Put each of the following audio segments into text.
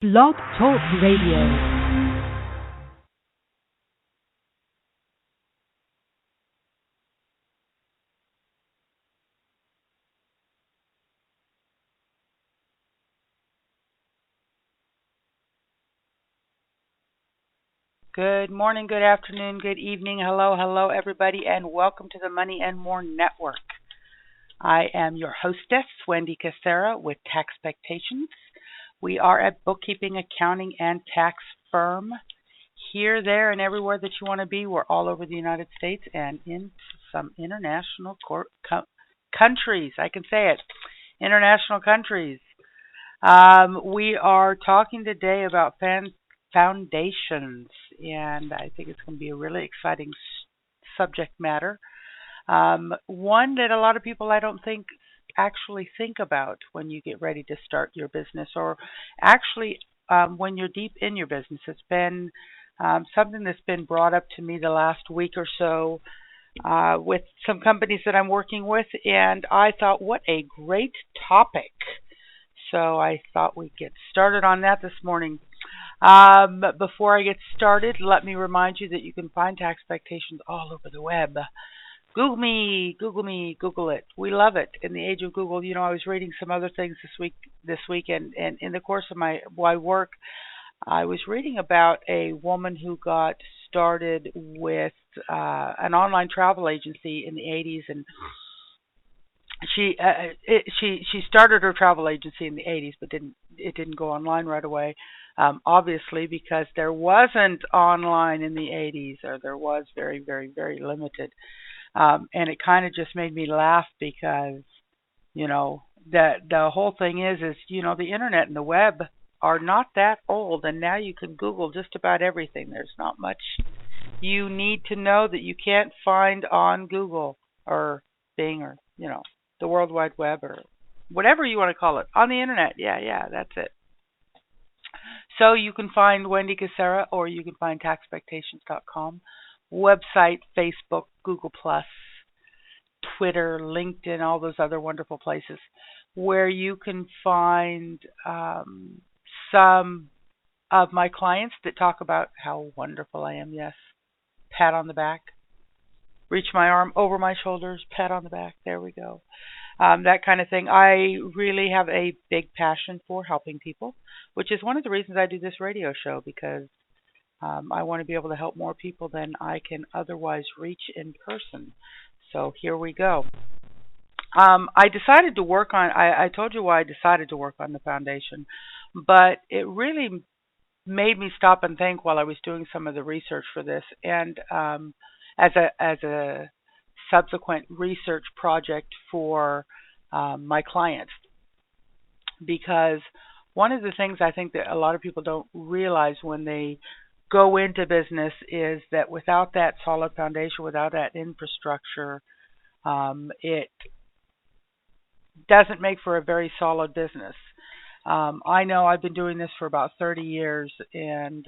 Blog Talk Radio. Good morning, good afternoon, good evening. Hello, everybody, and welcome to the Money and More Network. I am your hostess, Wendy Cassera with Taxpectations. We are a bookkeeping, accounting, and tax firm here, there, and everywhere that you want to be. We're all over the United States and in some international countries. I can say it, international countries. We are talking today about foundations, and I think it's going to be a really exciting subject matter. One that a lot of people I don't think actually think about when you get ready to start your business, or actually when you're deep in your business. It's been something that's been brought up to me the last week or so with some companies that I'm working with, and I thought, what a great topic. So I thought we'd get started on that this morning. Before I get started, let me remind you that you can find Taxpectations all over the web. Google it. We love it. In the age of Google, I was reading some other things this week, and in the course of my work, I was reading about a woman who got started with an online travel agency in the 80s, and she started her travel agency in the 80s, but it didn't go online right away. Obviously, because there wasn't online in the 80s, or there was very, very, very limited. And it kind of just made me laugh because, the whole thing is, the internet and the web are not that old, and now you can Google just about everything. There's not much you need to know that you can't find on Google or Bing or, the World Wide Web or whatever you want to call it. On the internet, yeah, that's it. So you can find Wendy Cassera, or you can find taxpectations.com, website, Facebook, Google+, Twitter, LinkedIn, all those other wonderful places where you can find some of my clients that talk about how wonderful I am. Yes, pat on the back. Reach my arm over my shoulders, pat on the back. There we go. That kind of thing. I really have a big passion for helping people, which is one of the reasons I do this radio show, because I want to be able to help more people than I can otherwise reach in person. So here we go. I decided to work on, I told you why I decided to work on the foundation, but it really made me stop and think while I was doing some of the research for this, and as a subsequent research project for my clients, because one of the things I think that a lot of people don't realize when they go into business is that without that solid foundation, without that infrastructure, it doesn't make for a very solid business. I know I've been doing this for about 30 years and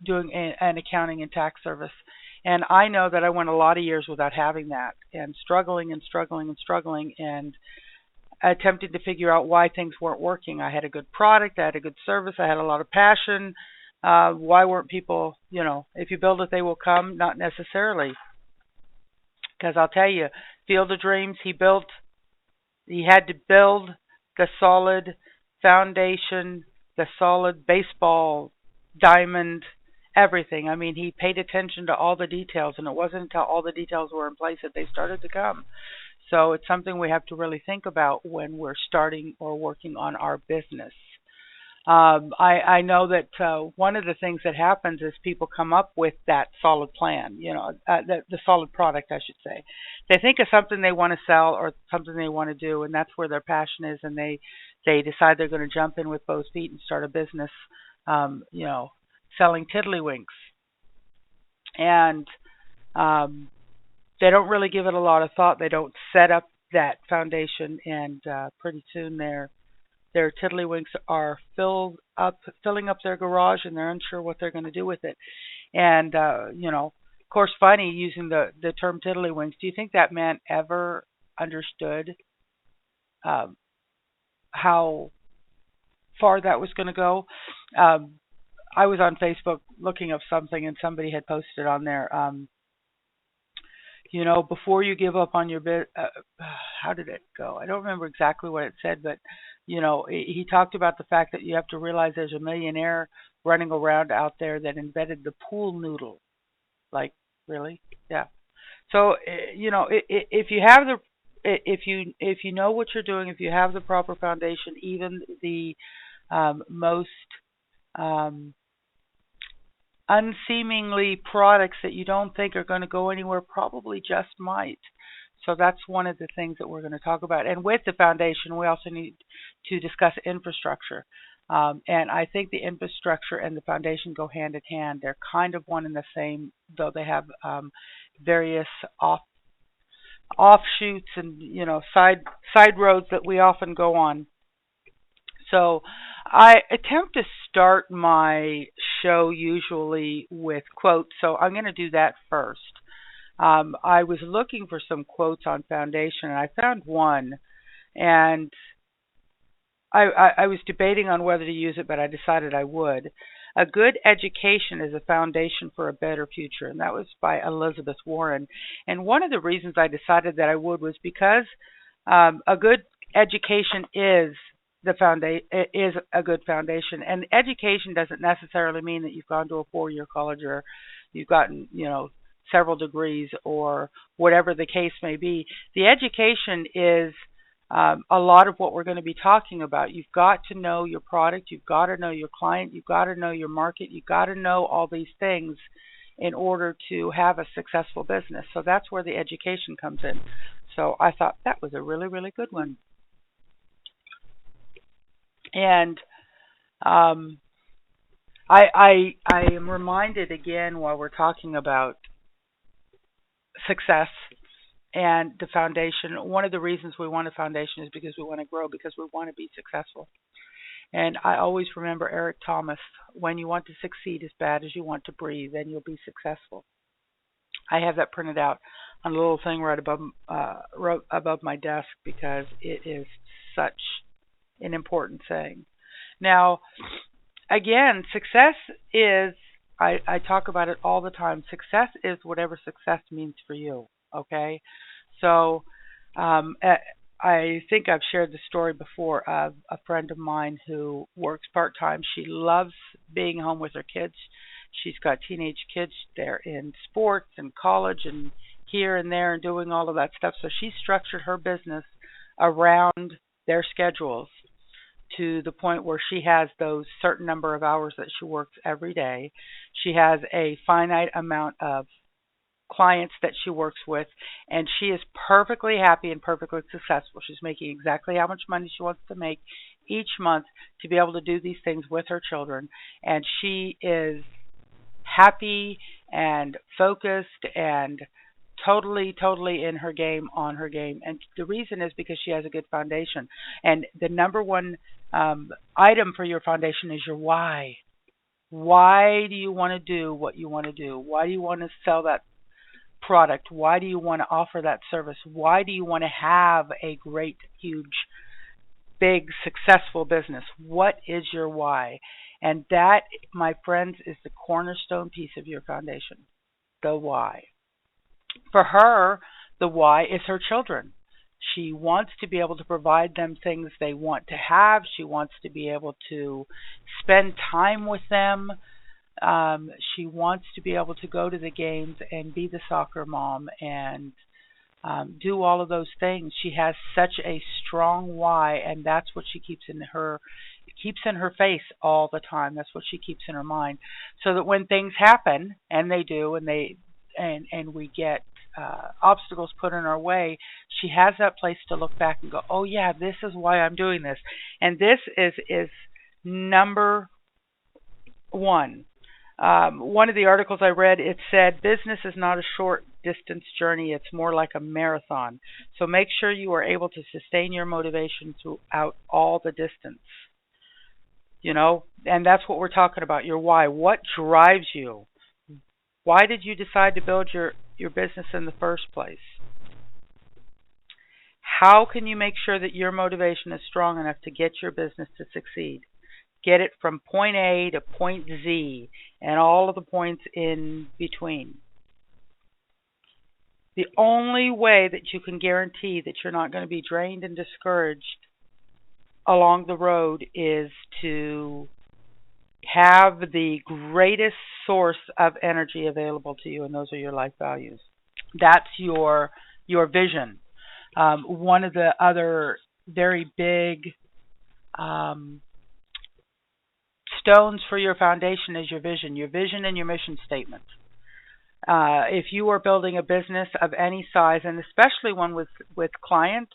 doing an accounting and tax service. And I know that I went a lot of years without having that, and struggling and attempting to figure out why things weren't working. I had a good product, I had a good service, I had a lot of passion. Why weren't people, if you build it, they will come? Not necessarily. Because I'll tell you, Field of Dreams, he had to build the solid foundation, the solid baseball diamond, everything. I mean, he paid attention to all the details, and it wasn't until all the details were in place that they started to come. So it's something we have to really think about when we're starting or working on our business. I know that one of the things that happens is people come up with that solid plan, the solid product, I should say. They think of something they want to sell or something they want to do, and that's where their passion is, and they decide they're going to jump in with both feet and start a business, selling tiddlywinks. And they don't really give it a lot of thought. They don't set up that foundation, and pretty soon their tiddlywinks are filling up their garage, and they're unsure what they're going to do with it. And of course, funny using the term tiddlywinks. Do you think that man ever understood how far that was going to go. Um, I was on Facebook looking up something, and somebody had posted on there. Before you give up on your bit, how did it go? I don't remember exactly what it said, but he talked about the fact that you have to realize there's a millionaire running around out there that invented the pool noodle. Like, really? Yeah. So, if you have the if you know what you're doing, if you have the proper foundation, even the most um, unseemingly products that you don't think are going to go anywhere probably just might. So that's one of the things that we're going to talk about. And with the foundation, we also need to discuss infrastructure. And I think the infrastructure and the foundation go hand in hand. They're kind of one and the same, though they have various offshoots and side roads that we often go on. So I attempt to start my show usually with quotes, so I'm going to do that first. I was looking for some quotes on foundation, and I found one, and I was debating on whether to use it, but I decided I would. A good education is a foundation for a better future, and that was by Elizabeth Warren. And one of the reasons I decided that I would was because a good education is a good foundation. And education doesn't necessarily mean that you've gone to a 4-year college or you've gotten, several degrees or whatever the case may be. The education is a lot of what we're going to be talking about. You've got to know your product. You've got to know your client. You've got to know your market. You've got to know all these things in order to have a successful business. So that's where the education comes in. So I thought that was a really, really good one. And I am reminded again while we're talking about success and the foundation. One of the reasons we want a foundation is because we want to grow, because we want to be successful. And I always remember Eric Thomas: when you want to succeed as bad as you want to breathe, then you'll be successful. I have that printed out on a little thing right above my desk because it is such an important saying. Now, again, success is, I talk about it all the time. Success is whatever success means for you, okay? So I think I've shared the story before of a friend of mine who works part-time. She loves being home with her kids. She's got teenage kids. They're in sports and college and here and there and doing all of that stuff. So she structured her business around their schedules to the point where she has those certain number of hours that she works every day. She has a finite amount of clients that she works with, and she is perfectly happy and perfectly successful. She's making exactly how much money she wants to make each month to be able to do these things with her children, and she is happy and focused and totally in her game, on her game. And the reason is because she has a good foundation. And the number one item for your foundation is your why. Why do you want to do what you want to do? Why do you want to sell that product? Why do you want to offer that service? Why do you want to have a great, huge, big, successful business? What is your why? And that, my friends, is the cornerstone piece of your foundation, the why. For her, the why is her children. She wants to be able to provide them things they want to have. She wants to be able to spend time with them. She wants to be able to go to the games and be the soccer mom and do all of those things. She has such a strong why, and that's what she keeps in her face all the time. That's what she keeps in her mind, so that when things happen, and they do, and we get obstacles put in our way, she has that place to look back and go, oh yeah, this is why I'm doing this. And this is number one. One of the articles I read, it said, business is not a short distance journey, it's more like a marathon. So make sure you are able to sustain your motivation throughout all the distance. And that's what we're talking about, your why. What drives you? Why did you decide to build your business in the first place? How can you make sure that your motivation is strong enough to get your business to succeed? get it from point A to point Z and all of the points in between. The only way that you can guarantee that you're not going to be drained and discouraged along the road is to have the greatest source of energy available to you, and those are your life values. That's your vision. One of the other very big stones for your foundation is your vision and your mission statement. If you are building a business of any size, and especially one with clients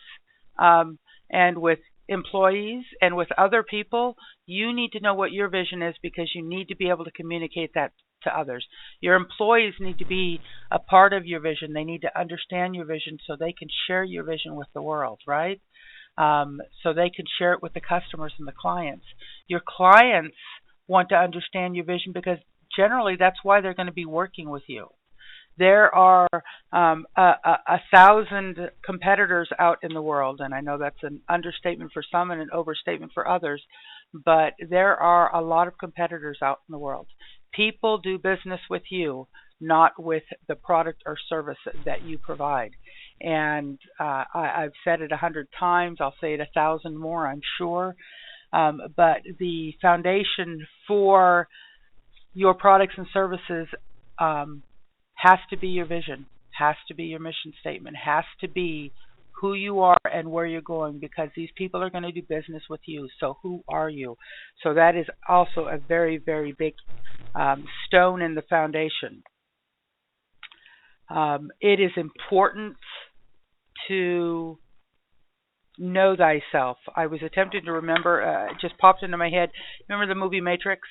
and with employees and with other people, you need to know what your vision is because you need to be able to communicate that to others. Your employees need to be a part of your vision. They need to understand your vision so they can share your vision with the world, right? So they can share it with the customers and the clients. Your clients want to understand your vision because generally that's why they're going to be working with you. There are 1,000 competitors out in the world, and I know that's an understatement for some and an overstatement for others, but there are a lot of competitors out in the world. People do business with you, not with the product or service that you provide. And I've said it 100 times. I'll say it 1,000 more, I'm sure. But the foundation for your products and services has to be your vision, has to be your mission statement, has to be who you are and where you're going, because these people are going to do business with you. So who are you? So that is also a very, very big stone in the foundation. It is important to know thyself. I was attempting to remember, it just popped into my head. Remember the movie Matrix?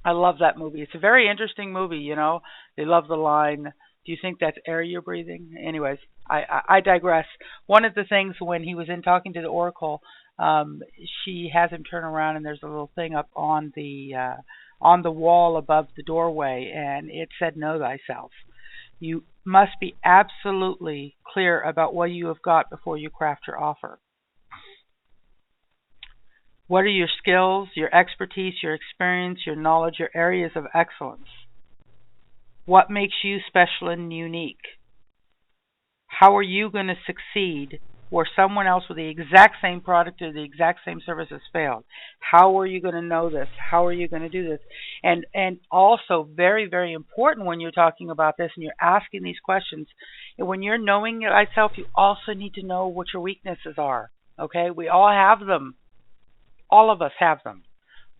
I love that movie. It's a very interesting movie, you know. They love the line, do you think that's air you're breathing? Anyways, I digress. One of the things when he was in talking to the Oracle, she has him turn around and there's a little thing up on the wall above the doorway, and it said, know thyself. You must be absolutely clear about what you have got before you craft your offer. What are your skills, your expertise, your experience, your knowledge, your areas of excellence? What makes you special and unique? How are you going to succeed where someone else with the exact same product or the exact same service has failed? How are you going to know this? How are you going to do this? And also very, very important when you're talking about this and you're asking these questions, and when you're knowing thyself, you also need to know what your weaknesses are. Okay? We all have them. All of us have them.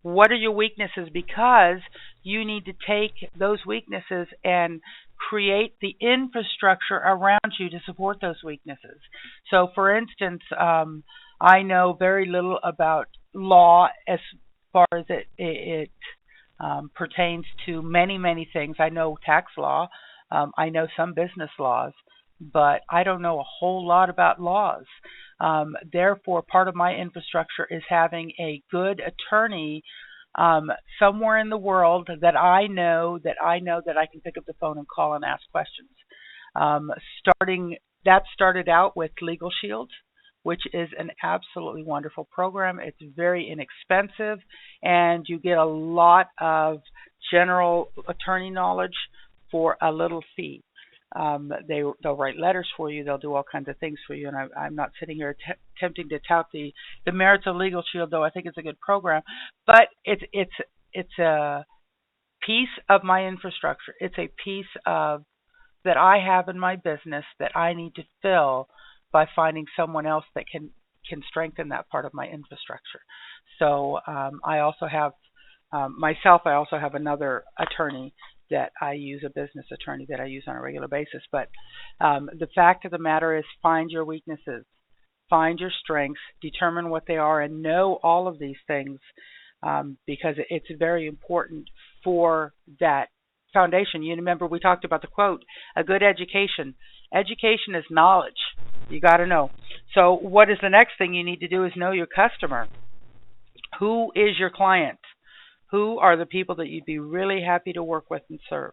What are your weaknesses? Because you need to take those weaknesses and create the infrastructure around you to support those weaknesses. So, for instance, I know very little about law as far as it pertains to many, many things. I know tax law. I know some business laws, but I don't know a whole lot about laws. Therefore, part of my infrastructure is having a good attorney somewhere in the world that I know that I can pick up the phone and call and ask questions. That started out with Legal Shield, which is an absolutely wonderful program. It's very inexpensive, and you get a lot of general attorney knowledge for a little fee. They'll write letters for you. They'll do all kinds of things for you. And I'm not sitting here attempting to tout the merits of Legal Shield, though I think it's a good program. But it's a piece of my infrastructure. It's a piece of that I have in my business that I need to fill by finding someone else that can strengthen that part of my infrastructure. So I also have myself. I also have another attorney that I use, a business attorney that I use on a regular basis. But the fact of the matter is, find your weaknesses, find your strengths, determine what they are, and know all of these things because it's very important for that foundation. You remember we talked about the quote, a good education. Education is knowledge. You got to know. So what is the next thing you need to do is know your customer. Who is your client? Who are the people that you'd be really happy to work with and serve?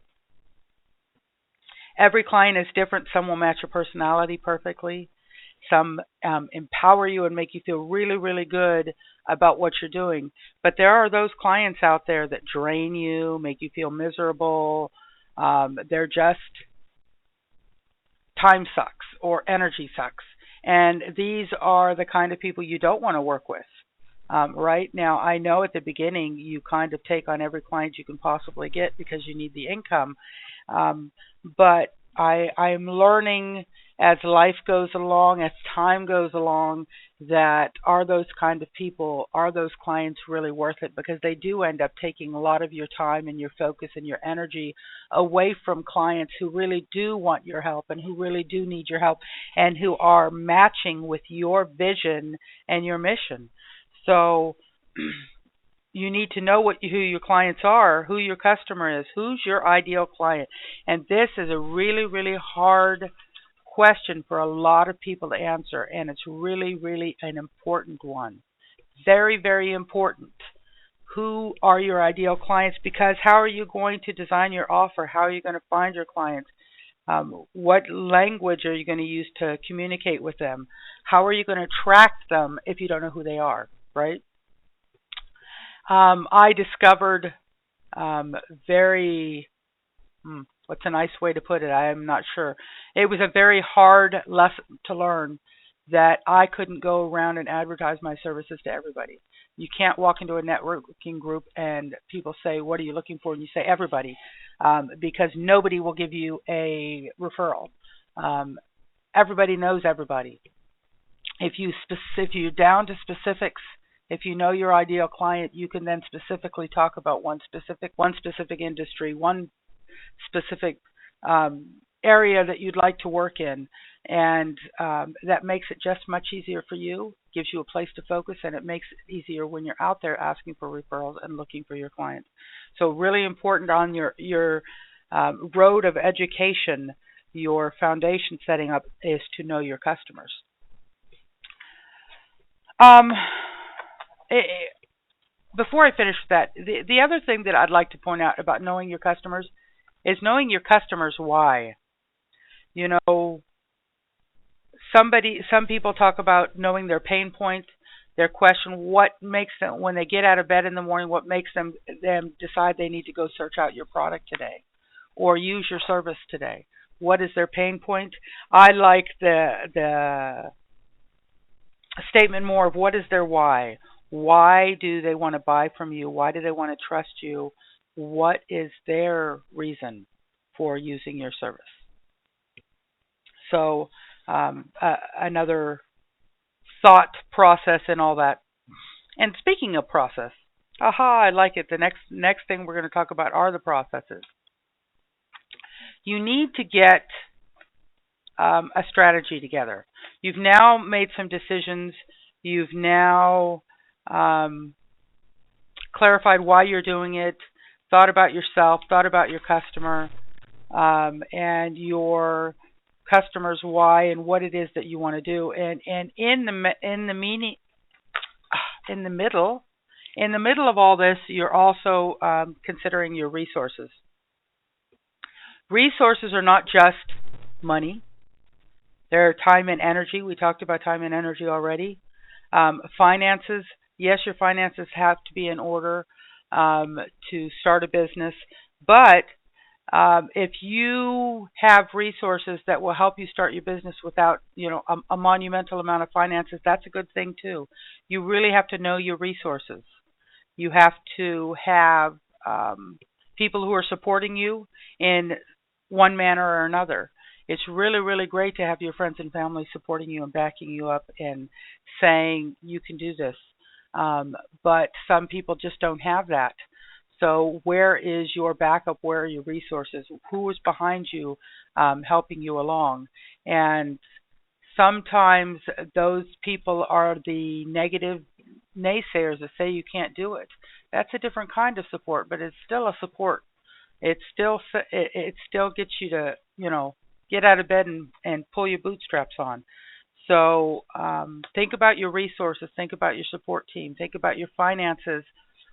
Every client is different. Some will match your personality perfectly. Some empower you and make you feel really, really good about what you're doing. But there are those clients out there that drain you, make you feel miserable. They're just time sucks or energy sucks. And these are the kind of people you don't want to work with. Right now, I know at the beginning you kind of take on every client you can possibly get because you need the income. But I'm learning as life goes along, as time goes along, that are those kind of people, are those clients really worth it? Because they do end up taking a lot of your time and your focus and your energy away from clients who really do want your help and who really do need your help and who are matching with your vision and your mission. So you need to know who your clients are, who your customer is, who's your ideal client. And this is a really, really hard question for a lot of people to answer, and it's really, really an important one. Very, very important. Who are your ideal clients? Because how are you going to design your offer? How are you going to find your clients? What language are you going to use to communicate with them? How are you going to track them if you don't know who they are, right? I discovered very, what's a nice way to put it? I am not sure. It was a very hard lesson to learn that I couldn't go around and advertise my services to everybody. You can't walk into a networking group and people say, "What are you looking for?" And you say, "Everybody," because nobody will give you a referral. Everybody knows everybody. If you're down to specifics, if you know your ideal client, you can then specifically talk about one specific industry, one specific area that you'd like to work in, and that makes it just much easier for you, gives you a place to focus, and it makes it easier when you're out there asking for referrals and looking for your clients. So really important on your road of education, your foundation setting up is to know your customers. Before I finish with that, the other thing that I'd like to point out about knowing your customers is knowing your customers' why. You know, some people talk about knowing their pain points, their question, what makes them, when they get out of bed in the morning, what makes them decide they need to go search out your product today or use your service today. What is their pain point? I like the statement more of what is their why. Why do they want to buy from you? Why do they want to trust you? What is their reason for using your service? So another thought process and all that. And speaking of process, I like it. The next thing we're going to talk about are the processes. You need to get a strategy together. You've now made some decisions. You've now clarified why you're doing it, thought about yourself, thought about your customer, and your customer's why and what it is that you want to do. And in the middle of all this, you're also considering your resources. Resources are not just money. They're time and energy. We talked about time and energy already. Finances. Yes, your finances have to be in order to start a business. But if you have resources that will help you start your business without, a monumental amount of finances, that's a good thing too. You really have to know your resources. You have to have people who are supporting you in one manner or another. It's really, really great to have your friends and family supporting you and backing you up and saying you can do this. But some people just don't have that. So where is your backup? Where are your resources? Who is behind you helping you along? And sometimes those people are the negative naysayers that say you can't do it. That's a different kind of support, but it's still a support. It still gets you to, get out of bed and pull your bootstraps on. So think about your resources, think about your support team, think about your finances,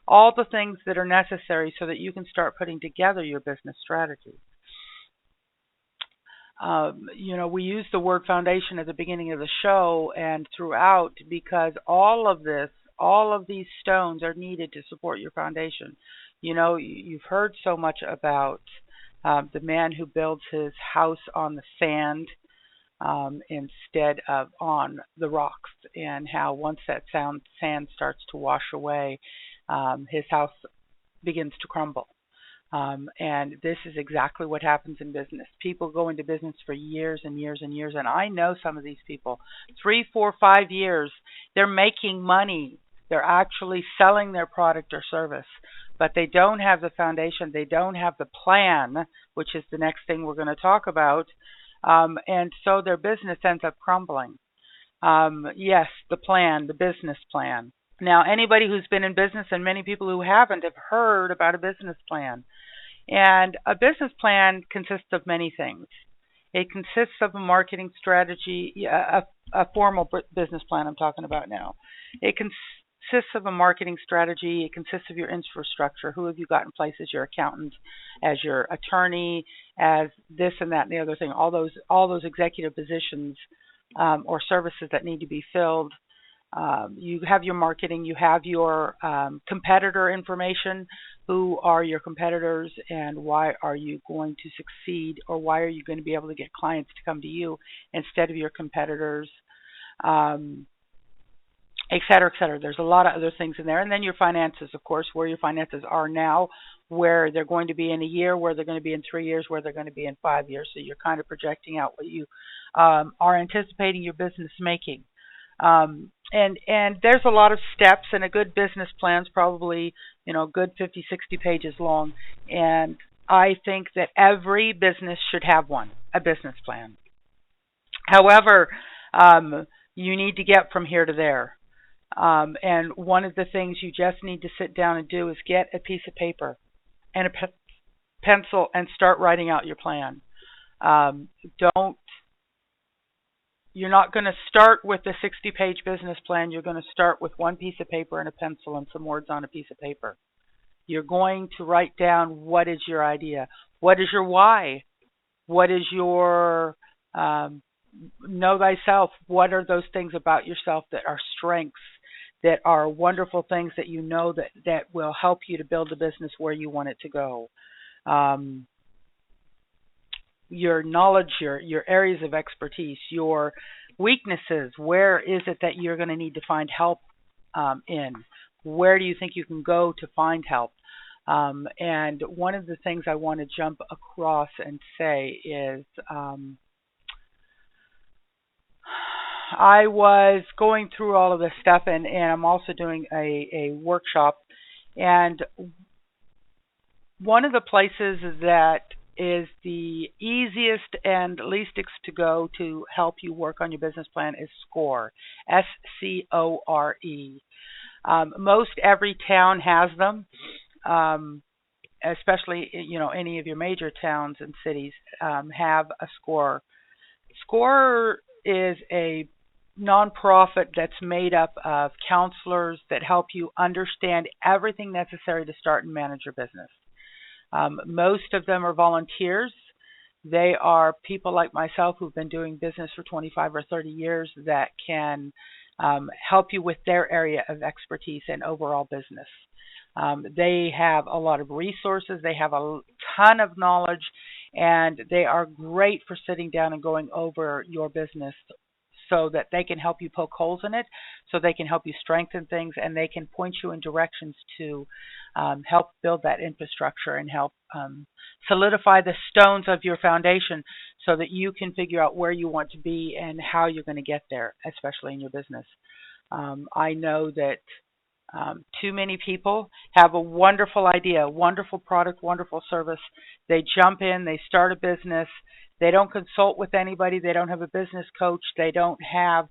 all the things that are necessary so that you can start putting together your business strategy. We use the word foundation at the beginning of the show and throughout because all of this, all of these stones are needed to support your foundation. You've heard so much about the man who builds his house on the sand instead of on the rocks, and how once that sand starts to wash away, his house begins to crumble. And this is exactly what happens in business. People go into business for years and years and years, and I know some of these people, 3, 4, 5 years, they're making money. They're actually selling their product or service, but they don't have the foundation. They don't have the plan, which is the next thing we're going to talk about. And so their business ends up crumbling. Yes, the plan, the business plan. Now, anybody who's been in business and many people who haven't have heard about a business plan. And a business plan consists of many things. It consists of a marketing strategy, a formal business plan I'm talking about now. It consists of a marketing strategy. It consists of your infrastructure. Who have you got in place as your accountant, as your attorney, as this and that and the other thing, all those executive positions or services that need to be filled. You have your marketing, you have your competitor information. Who are your competitors and why are you going to succeed, or why are you going to be able to get clients to come to you instead of your competitors, et cetera, et cetera. There's a lot of other things in there. And then your finances, of course, where your finances are now, where they're going to be in a year, where they're going to be in 3 years, where they're going to be in 5 years. So you're kind of projecting out what you are anticipating your business making. And there's a lot of steps, and a good business plan's probably, good 50, 60 pages long. And I think that every business should have a business plan. However, you need to get from here to there. And one of the things you just need to sit down and do is get a piece of paper and a pencil and start writing out your plan. You're not going to start with a 60-page business plan. You're going to start with one piece of paper and a pencil and some words on a piece of paper. You're going to write down, what is your idea? What is your why? What is your know thyself? What are those things about yourself that are strengths, that are wonderful things that you know that will help you to build a business where you want it to go? Your knowledge, your areas of expertise, your weaknesses. Where is it that you're going to need to find help in? Where do you think you can go to find help? And one of the things I want to jump across and say is I was going through all of this stuff, and I'm also doing a workshop. And one of the places that is the easiest and least to go to help you work on your business plan is SCORE, SCORE. Most every town has them, especially any of your major towns and cities have a SCORE. SCORE is a nonprofit that's made up of counselors that help you understand everything necessary to start and manage your business. Most of them are volunteers. They are people like myself who've been doing business for 25 or 30 years that can help you with their area of expertise and overall business. They have a lot of resources. They have a ton of knowledge, and they are great for sitting down and going over your business so that they can help you poke holes in it, so they can help you strengthen things, and they can point you in directions to help build that infrastructure and help solidify the stones of your foundation so that you can figure out where you want to be and how you're going to get there, especially in your business. I know that too many people have a wonderful idea, wonderful product, wonderful service. They jump in, they start a business. They don't consult with anybody. They don't have a business coach. They don't have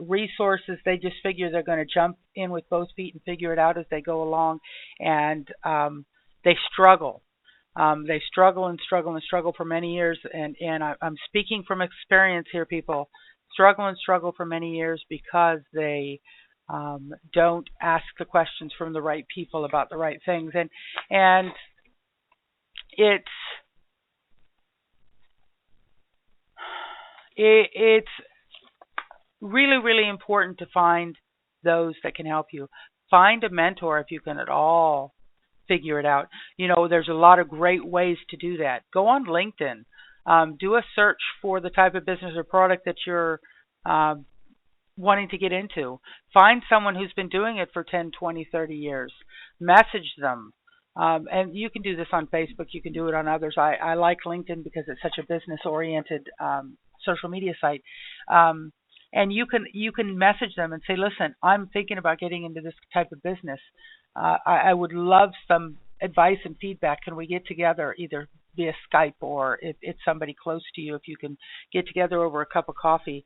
resources. They just figure they're going to jump in with both feet and figure it out as they go along. And they struggle. They struggle and struggle and struggle for many years. And I'm speaking from experience here, people. Struggle and struggle for many years because they don't ask the questions from the right people about the right things. And it's it's really, really important to find those that can help you. Find a mentor if you can at all figure it out. There's a lot of great ways to do that. Go on LinkedIn. Do a search for the type of business or product that you're um, wanting to get into. Find someone who's been doing it for 10, 20, 30 years. Message them. And you can do this on Facebook. You can do it on others. I like LinkedIn because it's such a business-oriented social media site. And you can message them and say, listen, I'm thinking about getting into this type of business. I would love some advice and feedback. Can we get together either via Skype or if it's somebody close to you, if you can get together over a cup of coffee,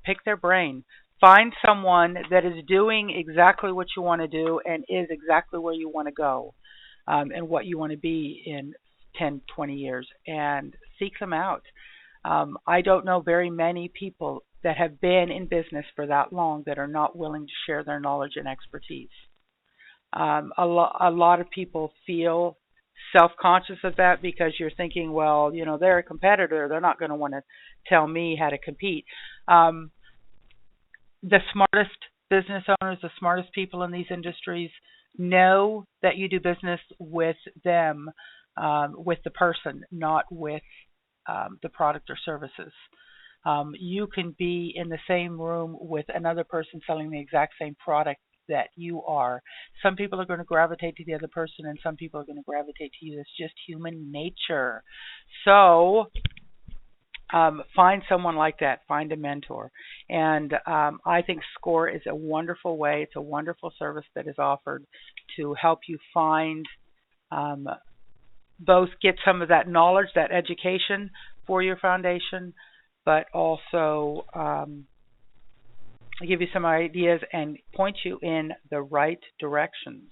pick their brain. Find someone that is doing exactly what you want to do and is exactly where you want to go, and what you want to be in 10, 20 years, and seek them out. I don't know very many people that have been in business for that long that are not willing to share their knowledge and expertise. A lot of people feel self-conscious of that because you're thinking, well, they're a competitor. They're not going to want to tell me how to compete. The smartest business owners, the smartest people in these industries know that you do business with them, with the person, not with the product or services. You can be in the same room with another person selling the exact same product that you are. Some people are going to gravitate to the other person, and some people are going to gravitate to you. It's just human nature. So find someone like that. Find a mentor. And I think SCORE is a wonderful way. It's a wonderful service that is offered to help you find, both get some of that knowledge, that education for your foundation, but also give you some ideas and point you in the right directions.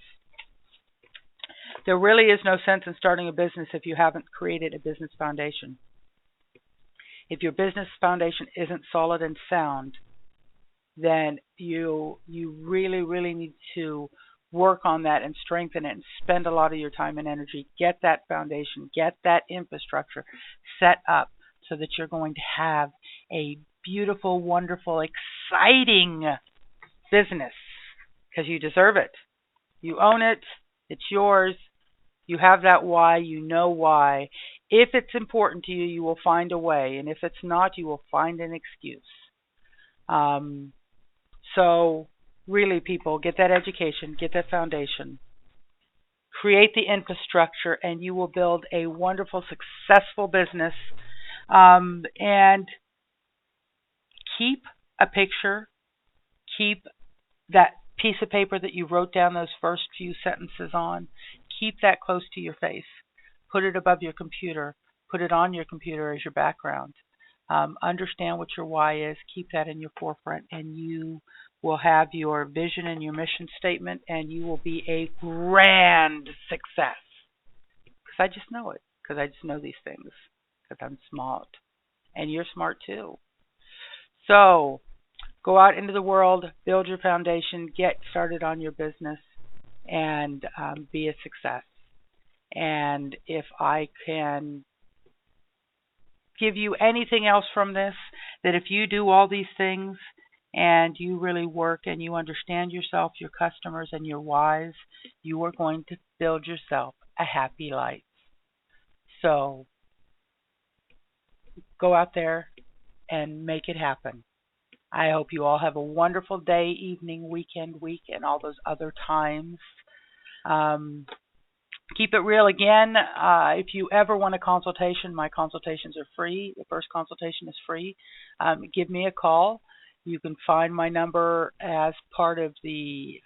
There really is no sense in starting a business if you haven't created a business foundation. If your business foundation isn't solid and sound, then you really, really need to work on that and strengthen it and spend a lot of your time and energy. Get that foundation, get that infrastructure set up so that you're going to have a beautiful, wonderful, exciting business because you deserve it. You own it. It's yours. You have that why. You know why. If it's important to you, you will find a way. And if it's not, you will find an excuse. So really, people, get that education, get that foundation, create the infrastructure, and you will build a wonderful, successful business. And keep a picture, keep that piece of paper that you wrote down those first few sentences on, keep that close to your face. Put it above your computer. Put it on your computer as your background. Understand what your why is. Keep that in your forefront, and you will have your vision and your mission statement, and you will be a grand success. Because I just know it. Because I just know these things. Because I'm smart. And you're smart too. So go out into the world, build your foundation, get started on your business, and be a success. And if I can give you anything else from this, that if you do all these things and you really work and you understand yourself, your customers, and your whys, you are going to build yourself a happy life. So go out there and make it happen. I hope you all have a wonderful day, evening, weekend, week, and all those other times. Keep it real again. If you ever want a consultation, my consultations are free. The first consultation is free. Give me a call. You can find my number as part of the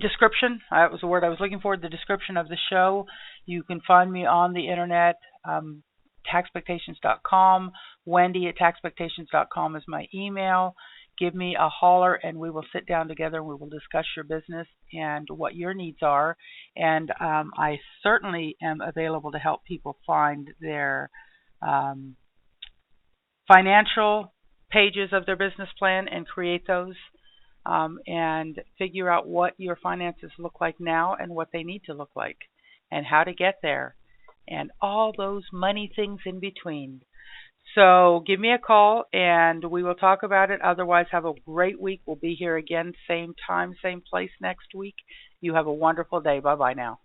description. That was the word I was looking for, the description of the show. You can find me on the internet, taxpectations.com. Wendy at taxpectations.com is my email. Give me a holler and we will sit down together and we will discuss your business and what your needs are. And I certainly am available to help people find their financial pages of their business plan and create those, and figure out what your finances look like now and what they need to look like and how to get there and all those money things in between. So give me a call and we will talk about it. Otherwise, have a great week. We'll be here again, same time, same place next week. You have a wonderful day. Bye bye now.